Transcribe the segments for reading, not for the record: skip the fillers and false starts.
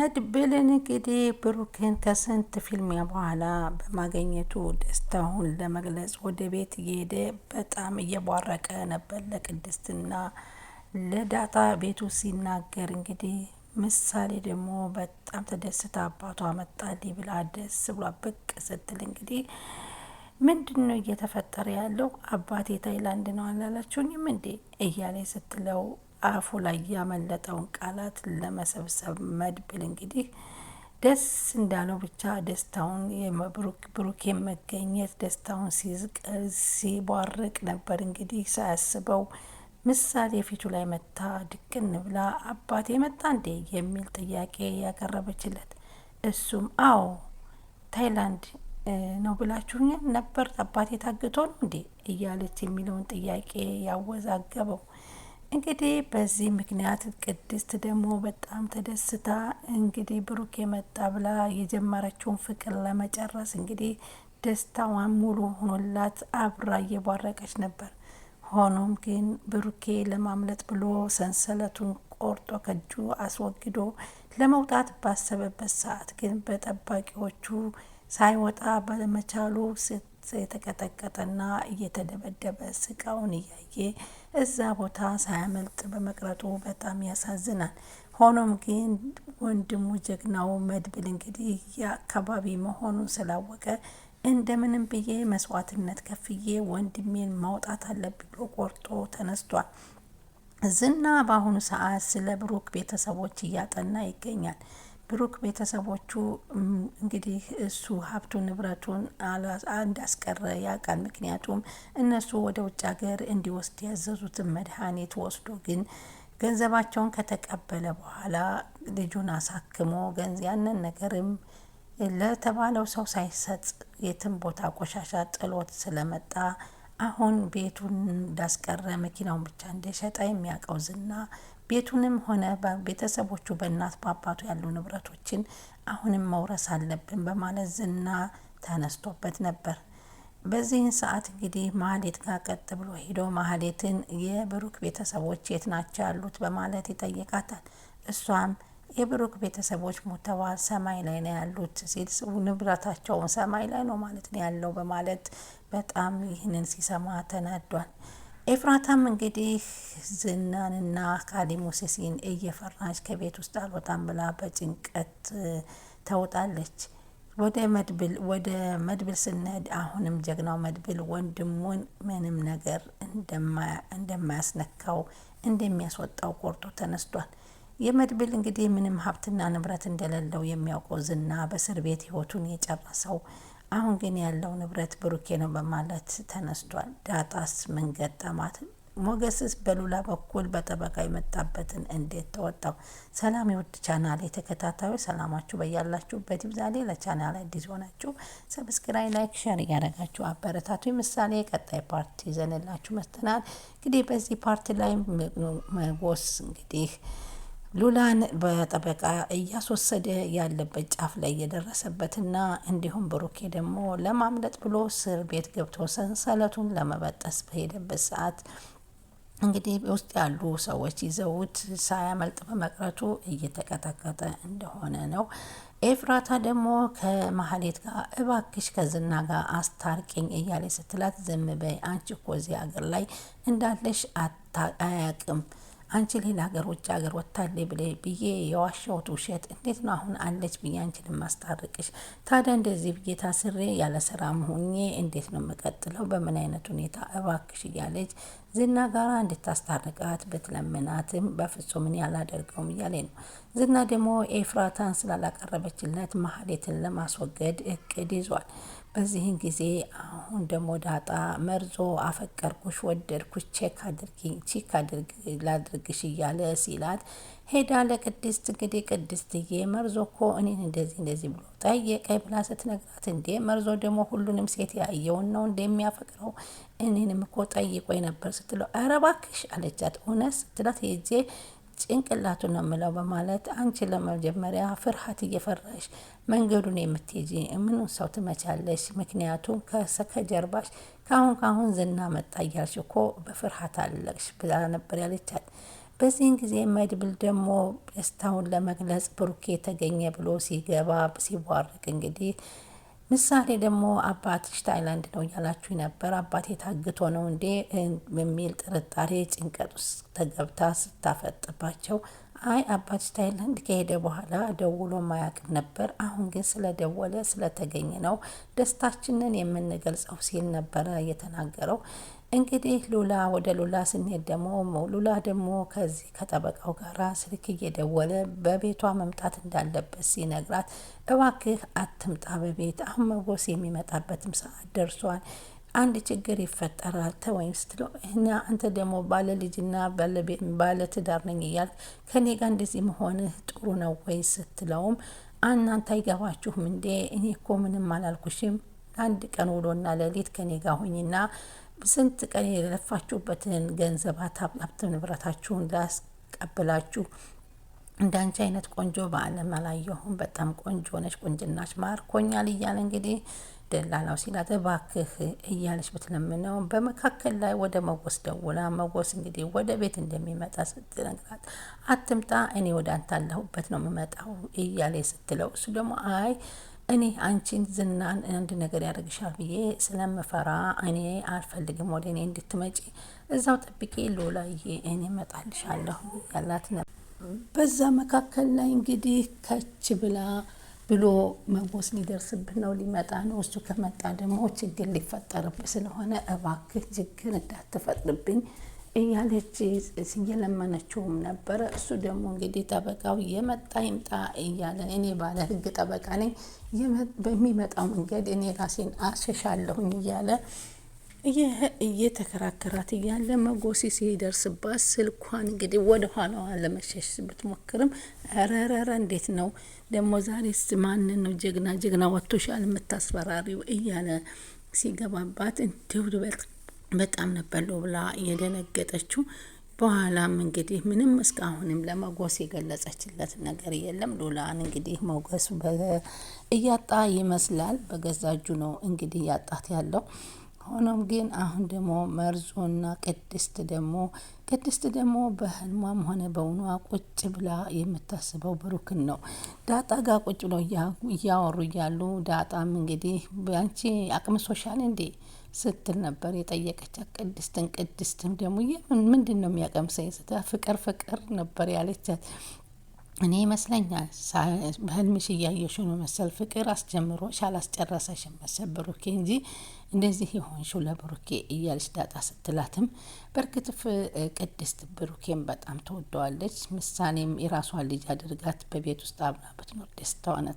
መድብልን እንግዲህ ብሩክን ከስንት ፊልሚያ በኋላ በማገኘቱ ደስታውን ለመግለጽ ወደ ቤት እየሄደ በጣም እየቧረቀ ነበር ለቅድስትና ለዳጣ ቤቱ ሲናገር። እንግዲህ ምሳሌ ደግሞ በጣም ተደስታ አባቷ መጣልኝ ብላ ደስ ብሏ ብቅ ስትል እንግዲህ ምንድን ነው እየተፈጠረ ያለው? አባቴ ታይላንድ ነው አላላችሁኝም እንዴ እያለ ስትለው አፉ ላይ ያመለጠውን ቃላት ለመሰብሰብ መድብል እንግዲህ ደስ እንዳለው ብቻ ደስታውን ብሩክ መገኘት ደስታውን ሲቧርቅ ነበር። እንግዲህ ሳያስበው ምሳሌ ፊቱ ላይ መታ ድቅን ብላ አባቴ መጣ እንዴ የሚል ጥያቄ ያቀረበችለት፣ እሱም አዎ ታይላንድ ነው ብላችሁኝ ነበር፣ አባቴ ታግቶ ነው እንዴ እያለች የሚለውን ጥያቄ ያወዛገበው። እንግዲህ በዚህ ምክንያት ቅድስት ደግሞ በጣም ተደስታ እንግዲህ ብሩክ የመጣ ብላ የጀመረችውን ፍቅር ለመጨረስ እንግዲህ ደስታዋን ሙሉ ሆኖላት አብራ እየቧረቀች ነበር። ሆኖም ግን ብሩኬ ለማምለጥ ብሎ ሰንሰለቱን ቆርጦ ከእጁ አስወግዶ ለመውጣት ባሰበበት ሰዓት ግን በጠባቂዎቹ ሳይወጣ ባለመቻሉ የተቀጠቀጠና እየተደበደበ ስቃውን እያየ እዛ ቦታ ሳያመልጥ በመቅረቱ በጣም ያሳዝናል። ሆኖም ግን ወንድሙ ጀግናው መድብል እንግዲህ የአካባቢ መሆኑን ስላወቀ እንደምንም ብዬ መስዋዕትነት ከፍዬ ወንድሜን ማውጣት አለብኝ ብሎ ቆርጦ ተነስቷል። ዝና በአሁኑ ሰዓት ስለ ብሩክ ቤተሰቦች እያጠና ይገኛል። ብሩክ ቤተሰቦቹ እንግዲህ እሱ ሀብቱ ንብረቱን እንዳስቀረ ያውቃል። ምክንያቱም እነሱ ወደ ውጭ ሀገር እንዲወስድ ያዘዙትን መድኃኒት ወስዶ ግን ገንዘባቸውን ከተቀበለ በኋላ ልጁን አሳክሞ ያንን ነገርም ለተባለው ሰው ሳይሰጥ የትም ቦታ ቆሻሻ ጥሎት ስለመጣ አሁን ቤቱን እንዳስቀረ መኪናውን ብቻ እንደሸጠ የሚያውቀው ዝና ቤቱንም ሆነ ቤተሰቦቹ በእናት በአባቱ ያሉ ንብረቶችን አሁንም መውረስ አለብን በማለት ዝና ተነስቶበት ነበር። በዚህን ሰዓት እንግዲህ ማህሌት ጋር ቀጥ ብሎ ሄዶ ማህሌትን የብሩክ ቤተሰቦች የት ናቸው ያሉት በማለት ይጠይቃታል። እሷም የብሩክ ቤተሰቦች ሞተዋል፣ ሰማይ ላይ ነው ያሉት ሲል ንብረታቸውን ሰማይ ላይ ነው ማለት ነው ያለው በማለት በጣም ይህንን ሲሰማ ተናዷል። ኤፍራታም እንግዲህ ዝናንና ካሊብ ሙሴሲን እየፈራች ከቤት ውስጥ አልወጣም ብላ በጭንቀት ተውጣለች። ወደ መድብል ስንሄድ አሁንም ጀግናው መድብል ወንድሙን ምንም ነገር እንደማያስነካው እንደሚያስወጣው ቆርጦ ተነስቷል። የመድብል እንግዲህ ምንም ሀብትና ንብረት እንደሌለው የሚያውቀው ዝና በእስር ቤት ህይወቱን የጨረሰው አሁን ግን ያለው ንብረት ብሩኬ ነው በማለት ተነስቷል። ዳጣስ ምን ገጠማት? ሞገስስ በሉላ በኩል በጠበቃ የመጣበትን እንዴት ተወጣው? ሰላም የውድ ቻናል ተከታታዮች ሰላማችሁ በያላችሁበት ይብዛሌ። ለቻናል አዲስ ሆናችሁ ሰብስክራይብ፣ ላይክ፣ ሼር እያደረጋችሁ አበረታቱ። ምሳሌ ቀጣይ ፓርት ይዘንላችሁ መጥተናል። እንግዲህ በዚህ ፓርት ላይ መጎስ እንግዲህ ሉላን በጠበቃ እያስወሰደ ያለበት ጫፍ ላይ የደረሰበትና እንዲሁም ብሩኬ ደግሞ ለማምለጥ ብሎ እስር ቤት ገብቶ ሰንሰለቱን ለመበጠስ በሄደበት ሰዓት እንግዲህ ውስጥ ያሉ ሰዎች ይዘውት ሳያመልጥ በመቅረቱ እየተቀጠቀጠ እንደሆነ ነው። ኤፍራታ ደግሞ ከማህሌት ጋር እባክሽ ከዝና ጋር አስታርቂኝ እያለ ስትላት ዝም በይ አንቺ እኮ እዚህ ሀገር ላይ እንዳለሽ አያቅም አንቺ ሌላ ሀገር ውጭ ሀገር ወታለች ብዬ የዋሻውት ውሸት እንዴት ነው አሁን አለች ብዬ አንቺን ማስታርቅሽ? ታዲያ እንደዚህ ብዬ ታስሬ ያለ ስራ መሆኜ እንዴት ነው የምቀጥለው? በምን አይነት ሁኔታ እባክሽ እያለች ዝና ጋራ እንድታስታርቃት ብትለምናትም በፍጹም እኔ አላደርገውም እያለ ነው። ዝና ደግሞ ኤፍራታን ስላላቀረበችለት ማህሌትን ለማስወገድ እቅድ ይዟል። በዚህን ጊዜ አሁን ደግሞ ዳጣ መርዞ አፈቀርኩሽ፣ ወደድኩሽ፣ ቼክ ላድርግሽ እያለ ሲላት ሄዳ ለቅድስት እንግዲህ ቅድስትዬ መርዞ እኮ እኔን እንደዚህ ብሎ ጠየቀኝ ብላ ስትነግራት፣ እንዴ መርዞ ደግሞ ሁሉንም ሴት ያየውን ነው እንደሚያፈቅረው እኔንም እኮ ጠይቆኝ ነበር ስትለው፣ ኧረ እባክሽ አለቻት። እውነት ስትላት ሄጄ ጭንቅላቱን ነው የምለው በማለት አንቺ ለመጀመሪያ ፍርሃት እየፈራሽ መንገዱን የምትሄጂ ምን ሰው ትመቻለሽ? ምክንያቱም ከጀርባሽ ካሁን ዝና መጣ እያልሽ እኮ በፍርሃት አለሽ ብላ ነበር ያለቻት። በዚህን ጊዜ መድብል ደግሞ ደስታውን ለመግለጽ ብሩኬ ተገኘ ብሎ ሲገባ ሲቧርቅ እንግዲህ ምሳሌ ደግሞ አባትሽ ታይላንድ ነው እያላችሁ ነበር፣ አባቴ ታግቶ ነው እንዴ በሚል ጥርጣሬ ጭንቀት ውስጥ ተገብታ ስታፈጥባቸው፣ አይ አባትሽ ታይላንድ ከሄደ በኋላ ደውሎ ማያውቅም ነበር፣ አሁን ግን ስለደወለ ስለተገኘ ነው ደስታችንን የምንገልጸው ሲል ነበረ የተናገረው። እንግዲህ ወደ ሉላ ስንሄድ ደግሞ ሉላ ደግሞ ከዚህ ከጠበቃው ጋራ ስልክ እየደወለ በቤቷ መምጣት እንዳለበት ሲነግራት፣ እባክህ አትምጣ በቤት አሁን መጎስ የሚመጣበትም ሰዓት ደርሷል፣ አንድ ችግር ይፈጠራል ተወይም ስትለው፣ እና አንተ ደግሞ ባለ ልጅና ባለ ትዳር ነኝ እያልክ ከኔ ጋር እንደዚህ መሆንህ ጥሩ ነው ወይ ስትለውም፣ እናንተ አይገባችሁም እንዴ እኔ እኮ ምንም አላልኩሽም፣ አንድ ቀን ውሎና ሌሊት ከኔ ጋር ሁኝና ስንት ቀን የለፋችሁበትን ገንዘባት ሀብት ንብረታችሁን ላስቀብላችሁ እንዳንቺ አይነት ቆንጆ በዓለም አላየሁም፣ በጣም ቆንጆ ነች፣ ቁንጅናች ማርኮኛል እያለ እንግዲህ ደላላው ሲላት እባክህ እያለች ብትለምነው፣ በመካከል ላይ ወደ መጎስ ደውላ መጎስ እንግዲህ ወደ ቤት እንደሚመጣ ስትነግራት፣ አትምጣ እኔ ወደ አንተ አለሁበት ነው የምመጣው እያለ ስትለው፣ እሱ ደግሞ አይ እኔ አንቺን ዝናን አንድ ነገር ያደርግሻል ብዬ ስለምፈራ እኔ አልፈልግም ወደ እኔ እንድትመጪ፣ እዛው ጠብቄ ሎላዬ እኔ እመጣልሻለሁ ያላት ነበር። በዛ መካከል ላይ እንግዲህ ከች ብሎ መጎስ ሊደርስብህ ነው ሊመጣ ነው፣ እሱ ከመጣ ደግሞ ችግር ሊፈጠርብህ ስለሆነ እባክህ ችግር እንዳትፈጥርብኝ እያለች እየለመነችውም ነበረ። እሱ ደግሞ እንግዲህ ጠበቃው የመጣ ይምጣ እያለ እኔ ባለ ሕግ ጠበቃ ነኝ፣ በሚመጣው መንገድ እኔ ራሴን አሸሻለሁኝ እያለ እየተከራከራት እያለ መጎሲ ሲደርስባት ስልኳን እንግዲህ ወደ ኋላዋ ለመሸሽ ብትሞክርም፣ ረረረ እንዴት ነው ደግሞ ዛሬስ ማንን ነው ጀግና ወጥቶሻል የምታስፈራሪው እያለ ሲገባባት እንዲሁ በጣም ነበር ብላ እየደነገጠችው። በኋላም እንግዲህ ምንም እስካሁንም ለመጎስ የገለጸችለት ነገር የለም። ሉላን እንግዲህ ሞገስ እያጣ ይመስላል። በገዛ እጁ ነው እንግዲህ እያጣት ያለው። ሆኖም ግን አሁን ደግሞ መርዞና ቅድስት ደግሞ በህልሟም ሆነ በውኗ ቁጭ ብላ የምታስበው ብሩክን ነው። ዳጣ ጋር ቁጭ ብለው እያወሩ እያሉ ዳጣም እንግዲህ አንቺ አቅምሶሻል እንዴ ስትል ነበር የጠየቀቻት ቅድስትም ደግሞ ምንድን ነው የሚያቀምሰኝ ስታ ፍቅር ነበር ያለቻት። እኔ ይመስለኛል በህልምሽ እያየሽ ነው መሰል ፍቅር አስጀምሮሽ አላስጨረሰሽም መሰል ብሩኬ እንጂ እንደዚህ የሆንሽው ለብሩኬ እያለች ዳጣ ስትላትም፣ በእርግጥ ቅድስት ብሩኬን በጣም ትወደዋለች። ምሳሌም የራሷን ልጅ አድርጋት በቤት ውስጥ አብራ ብትኖር ደስታዋን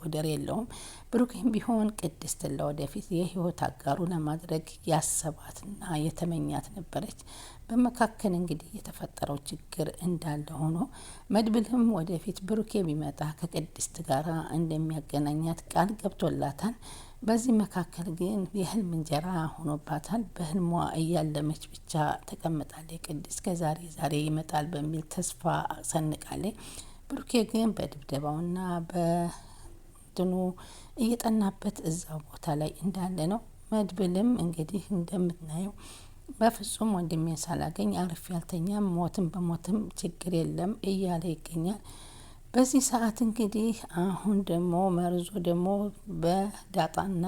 ወደር የለውም። ብሩኬም ቢሆን ቅድስትን ለወደፊት የህይወት አጋሩ ለማድረግ ያሰባትና የተመኛት ነበረች። በመካከል እንግዲህ የተፈጠረው ችግር እንዳለ ሆኖ መድብልም ወደፊት ብሩኬ ቢመጣ ከቅድስት ጋር እንደሚያገናኛት ቃል ገብቶላታል። በዚህ መካከል ግን የህልም እንጀራ ሆኖባታል። በህልሟ እያለመች ብቻ ተቀምጣለች። ቅድስት ዛሬ ይመጣል በሚል ተስፋ ሰንቃለች። ብሩኬ ግን በድብደባውና በድኑ እየጠናበት እዛው ቦታ ላይ እንዳለ ነው። መድብልም እንግዲህ እንደምናየው በፍጹም ወንድሜን ሳላገኝ አርፌ ያልተኛም፣ ሞትም በሞትም ችግር የለም እያለ ይገኛል። በዚህ ሰዓት እንግዲህ አሁን ደግሞ መርዞ ደግሞ በዳጣና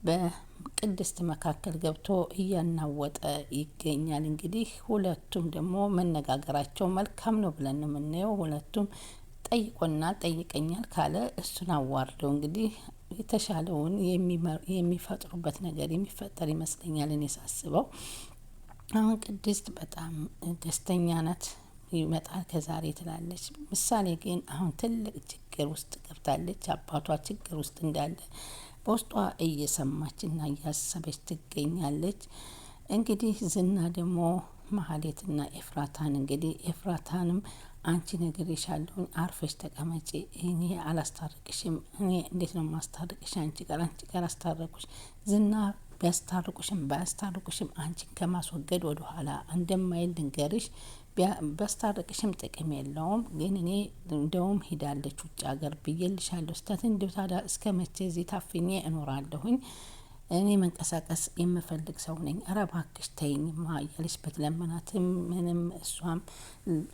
በቅድስት መካከል ገብቶ እያናወጠ ይገኛል። እንግዲህ ሁለቱም ደግሞ መነጋገራቸው መልካም ነው ብለን ነው የምናየው። ሁለቱም ጠይቀኛል ካለ እሱን አዋርደው እንግዲህ የተሻለውን የሚፈጥሩበት ነገር የሚፈጠር ይመስለኛል እኔ ሳስበው። አሁን ቅድስት በጣም ደስተኛ ናት። ይመጣል ከዛሬ ትላለች። ምሳሌ ግን አሁን ትልቅ ችግር ውስጥ ገብታለች። አባቷ ችግር ውስጥ እንዳለ በውስጧ እየሰማችና እያሰበች ትገኛለች። እንግዲህ ዝና ደግሞ መሀሌትና ኤፍራታን እንግዲህ ኤፍራታንም አንቺ ነግሬሻለሁኝ አርፈሽ ተቀመጪ፣ እኔ አላስታርቅሽም፣ እኔ እንዴት ነው ማስታርቅሽ? አንቺ ጋር አስታረቁሽ። ዝና ቢያስታርቁሽም ባያስታርቁሽም አንቺን ከማስወገድ ወደኋላ እንደማይል ልንገርሽ። ቢያስታርቅሽም ጥቅም የለውም። ግን እኔ እንደውም ሄዳለች ውጭ ሀገር ብዬልሻለሁ። ስታት እንዲሁ ታዲያ እስከ መቼ እዚህ ታፍኜ እኖራለሁኝ? እኔ መንቀሳቀስ የምፈልግ ሰው ነኝ፣ ኧረ እባክሽ ተይኝማ እያለች ብትለምናትም ምንም እሷም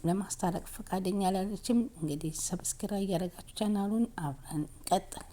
ለማስታረቅ ፈቃደኛ አላለችም። እንግዲህ ሰብስክራይብ እያደረጋችሁ ቻናሉን አብረን እንቀጥል።